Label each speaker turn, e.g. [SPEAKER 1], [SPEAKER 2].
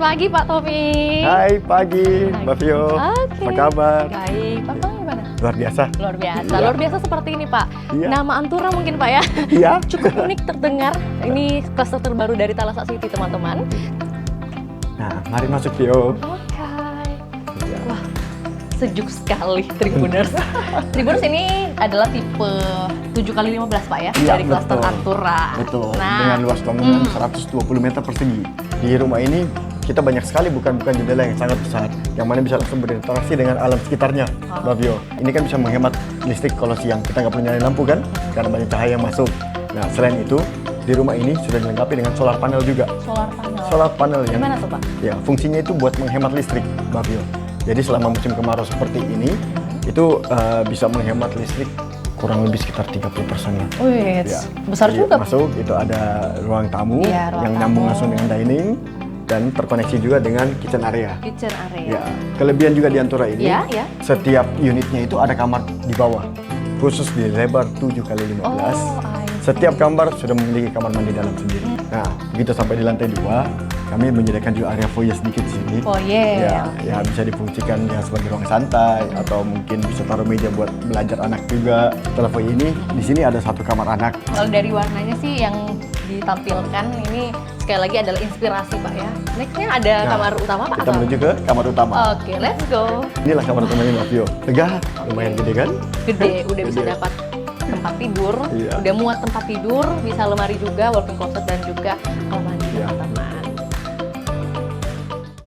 [SPEAKER 1] pagi Pak Tommy.
[SPEAKER 2] Hai pagi, Mbak Vio.
[SPEAKER 1] Oke.
[SPEAKER 2] Apa kabar?
[SPEAKER 1] Baik, Pak Tommy gimana?
[SPEAKER 2] Luar biasa.
[SPEAKER 1] Luar biasa,
[SPEAKER 2] Iya.
[SPEAKER 1] luar biasa seperti ini Pak.
[SPEAKER 2] Iya.
[SPEAKER 1] Nama Antura mungkin Pak ya.
[SPEAKER 2] Iya.
[SPEAKER 1] Cukup unik terdengar. Ini cluster terbaru dari Thalassa City teman-teman.
[SPEAKER 2] Nah, mari masuk Vio.
[SPEAKER 1] Oke.
[SPEAKER 2] Iya.
[SPEAKER 1] Wah, sejuk sekali Tribuners. Tribuners ini adalah tipe 7x15 Pak ya,
[SPEAKER 2] Iya,
[SPEAKER 1] dari cluster
[SPEAKER 2] betul.
[SPEAKER 1] Antura.
[SPEAKER 2] Betul.
[SPEAKER 1] Nah,
[SPEAKER 2] Dengan luas bangunan 120 meter persegi. Di rumah ini kita banyak sekali bukan jendela yang sangat besar, yang mana bisa langsung berinteraksi dengan alam sekitarnya, Mbak Vio. Ini kan bisa menghemat listrik kalau siang kita nggak perlu nyalain lampu kan, karena banyak cahaya yang masuk. Nah, selain itu di rumah ini sudah dilengkapi dengan solar panel juga.
[SPEAKER 1] solar panel.
[SPEAKER 2] Solar panel yang
[SPEAKER 1] Gimana tuh Pak?
[SPEAKER 2] ya fungsinya itu buat menghemat listrik, Mbak Vio. Jadi selama musim kemarau seperti ini, itu bisa menghemat listrik kurang lebih sekitar 30% lah.
[SPEAKER 1] Wih,
[SPEAKER 2] Ya.
[SPEAKER 1] besar
[SPEAKER 2] Jadi
[SPEAKER 1] juga.
[SPEAKER 2] masuk itu ada ruang tamu
[SPEAKER 1] Iya, ruang
[SPEAKER 2] yang
[SPEAKER 1] tamu.
[SPEAKER 2] nyambung langsung dengan dining dan terkoneksi juga dengan kitchen area.
[SPEAKER 1] Kitchen area.
[SPEAKER 2] Ya, kelebihan juga di Antura ini,
[SPEAKER 1] Ya, ya.
[SPEAKER 2] setiap unitnya itu ada kamar di bawah, khusus di lebar 7x15.
[SPEAKER 1] Oh, I see.
[SPEAKER 2] Setiap kamar sudah memiliki kamar mandi dalam sendiri. Nah, begitu sampai di lantai 2, kami menyediakan juga area foyer sedikit di sini.
[SPEAKER 1] Foyer.
[SPEAKER 2] Ya bisa difungsikan ya sebagai ruang santai atau mungkin bisa taruh meja buat belajar anak juga. Setelah foyer ini, di sini ada satu kamar anak.
[SPEAKER 1] Kalau dari warnanya sih yang ditampilkan ini sekali lagi adalah inspirasi Pak ya. Nextnya ada
[SPEAKER 2] Nah,
[SPEAKER 1] kamar utama Pak?
[SPEAKER 2] Kita
[SPEAKER 1] atau?
[SPEAKER 2] menuju ke kamar utama.
[SPEAKER 1] Oke, let's go.
[SPEAKER 2] Inilah kamar utamanya Mbak Vio. Lega, lumayan gede kan?
[SPEAKER 1] Gede, udah bisa
[SPEAKER 2] Gede.
[SPEAKER 1] dapat tempat tidur,
[SPEAKER 2] Iya.
[SPEAKER 1] udah muat tempat tidur, bisa lemari juga, walk-in closet dan juga kamar mandi
[SPEAKER 2] Iya.
[SPEAKER 1] teman-teman.